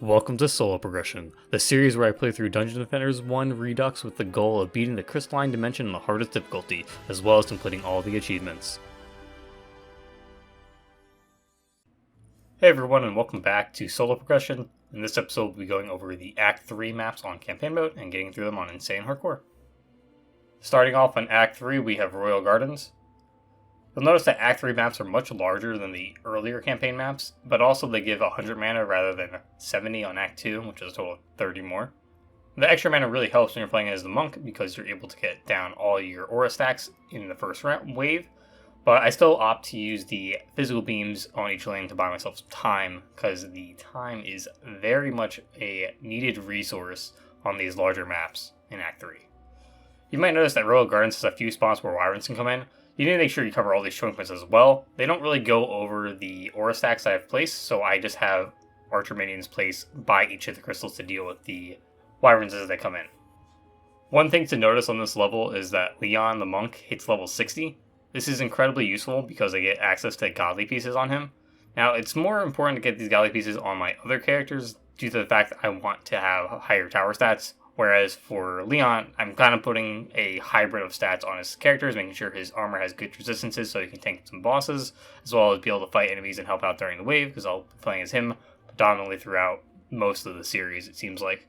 Welcome to Solo Progression, the series where I play through Dungeon Defenders 1 Redux with the goal of beating the crystalline dimension on the hardest difficulty, as well as completing all the achievements. Hey everyone, and welcome back to Solo Progression. In this episode, we'll be going over the Act 3 maps on Campaign Mode and getting through them on Insane Hardcore. Starting off on Act 3, we have Royal Gardens. You'll notice that Act 3 maps are much larger than the earlier campaign maps, but also they give 100 mana rather than 70 on Act 2, which is a total of 30 more. The extra mana really helps when you're playing as the monk because you're able to get down all your aura stacks in the first wave, but I still opt to use the physical beams on each lane to buy myself some time, because the time is very much a needed resource on these larger maps in Act 3. You might notice that Royal Gardens has a few spots where wyverns can come in. You need to make sure you cover all these choke points as well. They don't really go over the aura stacks I have placed, so I just have archer minions placed by each of the crystals to deal with the wyverns as they come in. One thing to notice on this level is that Leon the monk hits level 60. This is incredibly useful because I get access to godly pieces on him. Now, it's more important to get these godly pieces on my other characters due to the fact that I want to have higher tower stats. Whereas for Leon, I'm kind of putting a hybrid of stats on his characters, making sure his armor has good resistances so he can tank some bosses, as well as be able to fight enemies and help out during the wave, because I'll be playing as him predominantly throughout most of the series, it seems like.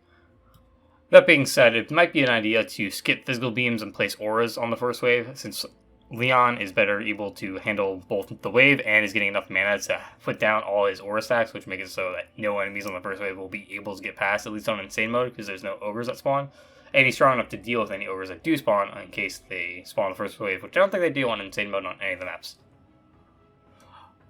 That being said, it might be an idea to skip physical beams and place auras on the first wave, since Leon is better able to handle both the wave and is getting enough mana to put down all his aura stacks, which makes it so that no enemies on the first wave will be able to get past, at least on insane mode, because there's no ogres that spawn. And he's strong enough to deal with any ogres that do spawn in case they spawn the first wave, which I don't think they do on insane mode on any of the maps.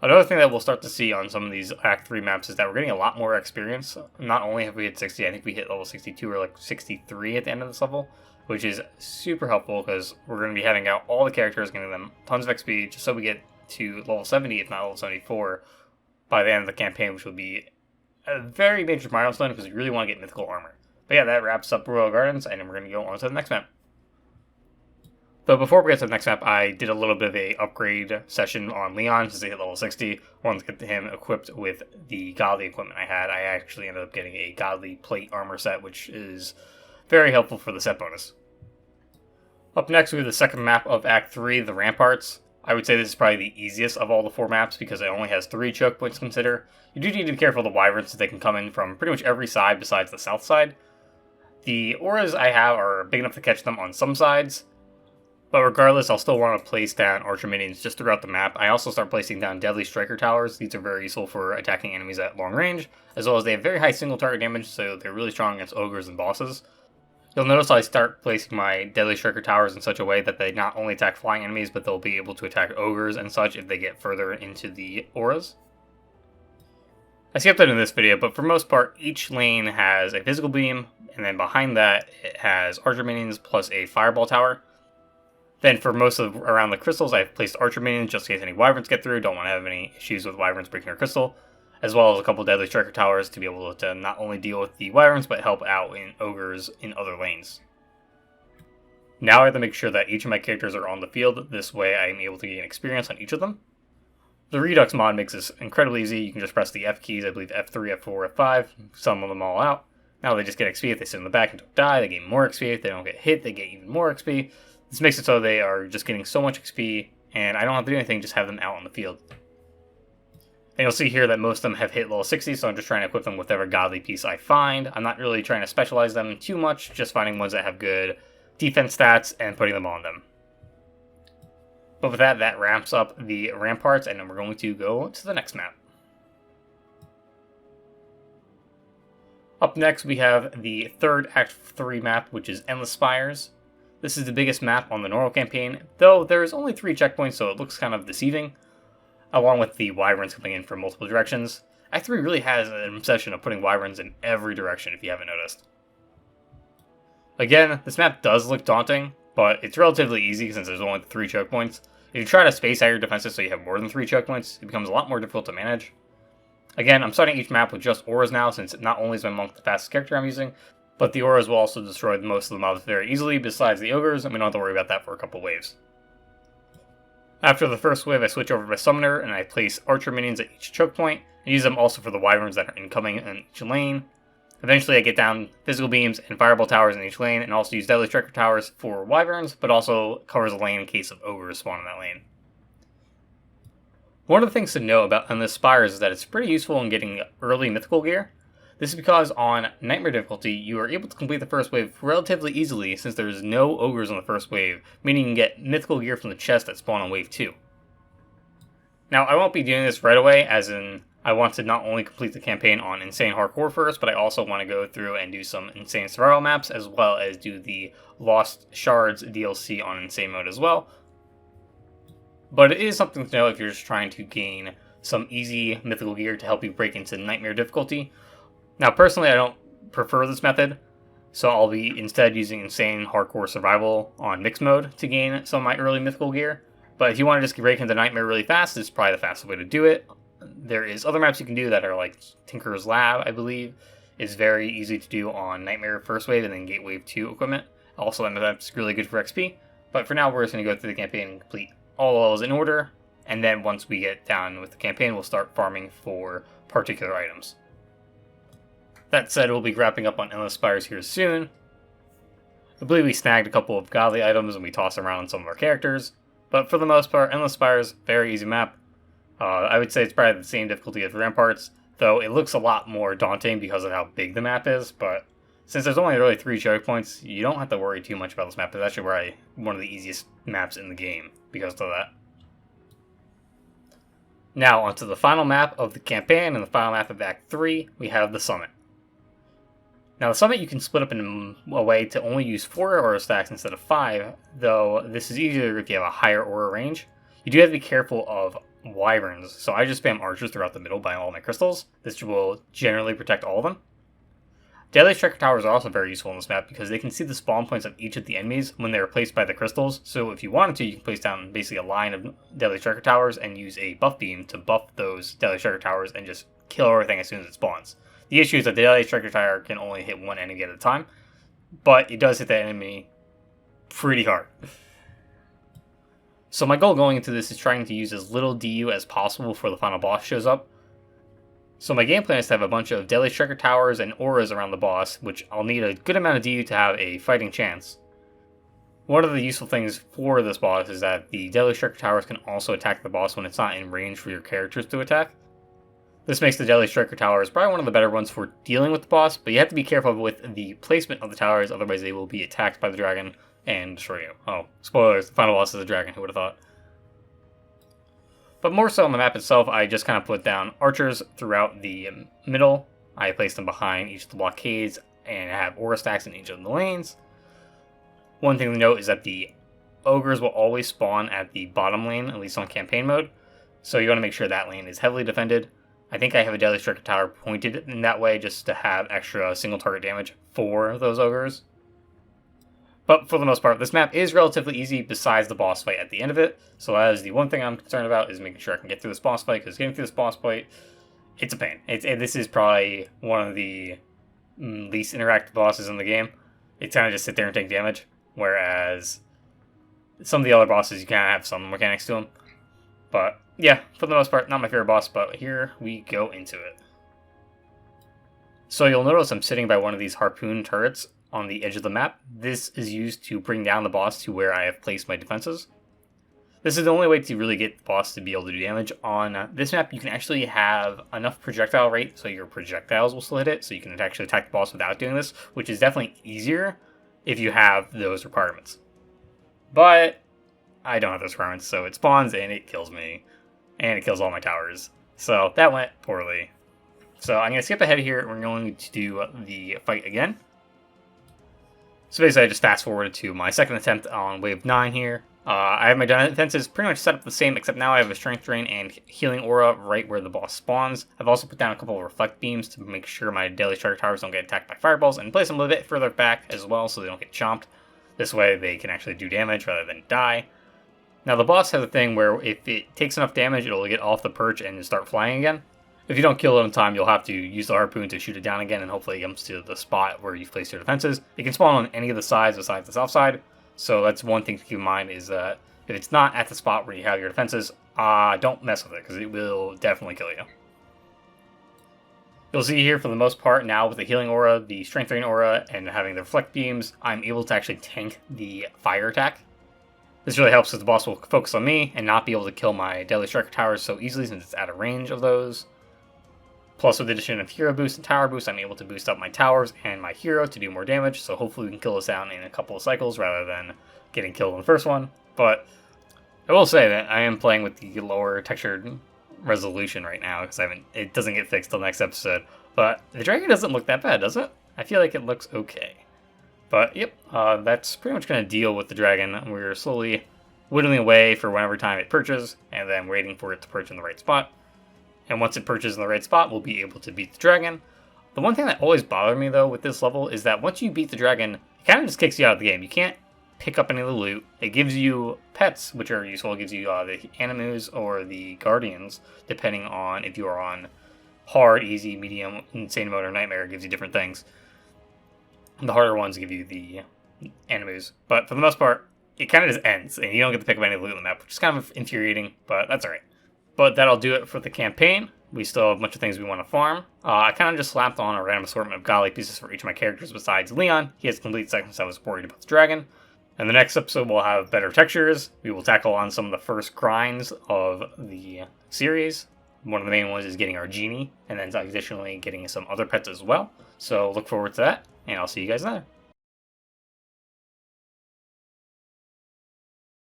Another thing that we'll start to see on some of these Act 3 maps is that we're getting a lot more experience. Not only have we hit 60, I think we hit level 62 or like 63 at the end of this level, which is super helpful because we're going to be having out all the characters, giving them tons of XP, just so we get to level 70, if not level 74, by the end of the campaign, which will be a very major milestone because we really want to get mythical armor. But yeah, that wraps up Royal Gardens, and then we're going to go on to the next map. But before we get to the next map, I did a little bit of a upgrade session on Leon since he hit level 60. I wanted to get him equipped with the godly equipment I had. I actually ended up getting a godly plate armor set, which is very helpful for the set bonus. Up next, we have the second map of Act 3, the Ramparts. I would say this is probably the easiest of all the 4 maps because it only has 3 choke points to consider. You do need to be careful of the wyverns since they can come in from pretty much every side besides the south side. The auras I have are big enough to catch them on some sides, but regardless, I'll still want to place down archer minions just throughout the map. I also start placing down deadly striker towers. These are very useful for attacking enemies at long range, as well as they have very high single target damage, so they're really strong against ogres and bosses. You'll notice I start placing my Deadly Striker towers in such a way that they not only attack flying enemies, but they'll be able to attack ogres and such if they get further into the auras. I skipped that in this video, but for most part, each lane has a physical beam, and then behind that, it has archer minions plus a fireball tower. Then for most of around the crystals, I've placed archer minions just in case any wyverns get through. Don't want to have any issues with wyverns breaking our crystal, as well as a couple Deadly Striker towers to be able to not only deal with the wyverns, but help out in ogres in other lanes. Now I have to make sure that each of my characters are on the field. This way I am able to gain experience on each of them. The Redux mod makes this incredibly easy. You can just press the F keys, I believe F3, F4, F5, summon them all out. Now they just get XP if they sit in the back and don't die. They gain more XP. If they don't get hit, they get even more XP. This makes it so they are just getting so much XP, and I don't have to do anything, just have them out on the field. And you'll see here that most of them have hit level 60, so I'm just trying to equip them with whatever godly piece I find. I'm not really trying to specialize them too much, just finding ones that have good defense stats and putting them on them. But with that, that wraps up the Ramparts, and then we're going to go to the next map. Up next, we have the third Act 3 map, which is Endless Spires. This is the biggest map on the normal campaign, though there's only 3 checkpoints, so it looks kind of deceiving, along with the wyverns coming in from multiple directions. Act 3 really has an obsession of putting wyverns in every direction, if you haven't noticed. Again, this map does look daunting, but it's relatively easy since there's only 3 choke points. If you try to space out your defenses so you have more than 3 choke points, it becomes a lot more difficult to manage. Again, I'm starting each map with just auras now, since not only is my monk the fastest character I'm using, but the auras will also destroy most of the mobs very easily, besides the ogres, and we don't have to worry about that for a couple waves. After the first wave, I switch over to Summoner, and I place archer minions at each choke point, I use them also for the wyverns that are incoming in each lane. Eventually I get down physical beams and fireball towers in each lane, and also use deadly striker towers for wyverns, but also covers a lane in case of ogres spawn in that lane. One of the things to know about Endless Spires is that it's pretty useful in getting early mythical gear. This is because on Nightmare difficulty, you are able to complete the first wave relatively easily since there is no ogres on the first wave, meaning you can get mythical gear from the chest that spawn on wave 2. Now, I won't be doing this right away, as in I want to not only complete the campaign on Insane Hardcore first, but I also want to go through and do some Insane Survival maps, as well as do the Lost Shards DLC on Insane Mode as well. But it is something to know if you're just trying to gain some easy mythical gear to help you break into Nightmare difficulty. Now, personally, I don't prefer this method, so I'll be instead using Insane Hardcore Survival on Mixed Mode to gain some of my early mythical gear. But if you want to just break into Nightmare really fast, this is probably the fastest way to do it. There is other maps you can do that are like Tinker's Lab, I believe, is very easy to do on Nightmare First Wave and then Gate Wave 2 equipment. Also, that map's really good for XP. But for now, we're just going to go through the campaign and complete all levels in order. And then once we get down with the campaign, we'll start farming for particular items. That said, we'll be wrapping up on Endless Spires here soon. I believe we snagged a couple of godly items and we tossed around on some of our characters. But for the most part, Endless Spires, very easy map. I would say it's probably the same difficulty as Ramparts, though it looks a lot more daunting because of how big the map is. But since there's only really 3 choke points, you don't have to worry too much about this map. It's actually one of the easiest maps in the game because of that. Now, onto the final map of the campaign and the final map of Act 3, we have the Summit. Now, the Summit you can split up in a way to only use 4 aura stacks instead of 5, though this is easier if you have a higher aura range. You do have to be careful of wyverns, so I just spam archers throughout the middle buying all my crystals. This will generally protect all of them. Deadly striker towers are also very useful in this map because they can see the spawn points of each of the enemies when they are placed by the crystals, so if you wanted to, you can place down basically a line of deadly striker towers and use a buff beam to buff those deadly striker towers and just kill everything as soon as it spawns. The issue is that the deadly striker tower can only hit one enemy at a time, but it does hit that enemy pretty hard. So my goal going into this is trying to use as little DU as possible before the final boss shows up. So my game plan is to have a bunch of deadly striker towers and auras around the boss, which I'll need a good amount of DU to have a fighting chance. One of the useful things for this boss is that the deadly striker towers can also attack the boss when it's not in range for your characters to attack. This makes the deadly striker towers probably one of the better ones for dealing with the boss, but you have to be careful with the placement of the towers, otherwise they will be attacked by the dragon and destroy you. Oh, spoilers, the final boss is a dragon, who would have thought? But more so on the map itself, I just kind of put down archers throughout the middle. I placed them behind each of the blockades and have aura stacks in each of the lanes. One thing to note is that the ogres will always spawn at the bottom lane, at least on campaign mode, so you want to make sure that lane is heavily defended. I think I have a deadly striker tower pointed in that way just to have extra single target damage for those ogres. But for the most part, this map is relatively easy besides the boss fight at the end of it. So that is the one thing I'm concerned about, is making sure I can get through this boss fight, because getting through this boss fight, it's a pain. This is probably one of the least interactive bosses in the game. It's kind of just sit there and take damage, whereas some of the other bosses, you kind of have some mechanics to them. But yeah, for the most part, not my favorite boss, but here we go into it. So you'll notice I'm sitting by one of these harpoon turrets on the edge of the map. This is used to bring down the boss to where I have placed my defenses. This is the only way to really get the boss to be able to do damage. On this map, you can actually have enough projectile rate so your projectiles will still hit it, so you can actually attack the boss without doing this, which is definitely easier if you have those requirements. But I don't have those requirements, so it spawns and it kills me, and it kills all my towers. So that went poorly. So I'm going to skip ahead here. We're going to do the fight again. So basically I just fast forwarded to my second attempt on wave 9 here. I have my defenses pretty much set up the same, except now I have a strength drain and healing aura right where the boss spawns. I've also put down a couple of reflect beams to make sure my deadly striker towers don't get attacked by fireballs, and place them a little bit further back as well so they don't get chomped. This way they can actually do damage rather than die. Now the boss has a thing where if it takes enough damage, it'll get off the perch and start flying again. If you don't kill it in time, you'll have to use the harpoon to shoot it down again, and hopefully it comes to the spot where you've placed your defenses. It can spawn on any of the sides besides the south side, so that's one thing to keep in mind, is that if it's not at the spot where you have your defenses, don't mess with it, because it will definitely kill you. You'll see here for the most part now with the healing aura, the strength drain aura, and having the reflect beams, I'm able to actually tank the fire attack. This really helps because the boss will focus on me and not be able to kill my Deadly Striker towers so easily since it's out of range of those. Plus with the addition of hero boost and tower boost, I'm able to boost up my towers and my hero to do more damage, so hopefully we can kill this out in a couple of cycles rather than getting killed in the first one. But I will say that I am playing with the lower textured resolution right now because it doesn't get fixed till next episode. But the dragon doesn't look that bad, does it? I feel like it looks okay. But yep, that's pretty much going to deal with the dragon. We're slowly whittling away for whenever time it perches, and then waiting for it to perch in the right spot. And once it perches in the right spot, we'll be able to beat the dragon. The one thing that always bothered me though with this level is that once you beat the dragon, it kind of just kicks you out of the game. You can't pick up any of the loot. It gives you pets, which are useful. It gives you the animus or the guardians, depending on if you are on hard, easy, medium, insane mode, or nightmare. It gives you different things. The harder ones give you the animus. But for the most part, it kind of just ends, and you don't get to pick up any loot on the map, which is kind of infuriating, but that's alright. But that'll do it for the campaign. We still have a bunch of things we want to farm. I kind of just slapped on a random assortment of godly pieces for each of my characters besides Leon. He has complete seconds. I was worried about the dragon. And the next episode will have better textures. We will tackle on some of the first grinds of the series. One of the main ones is getting our genie, and then additionally getting some other pets as well. So look forward to that, and I'll see you guys there.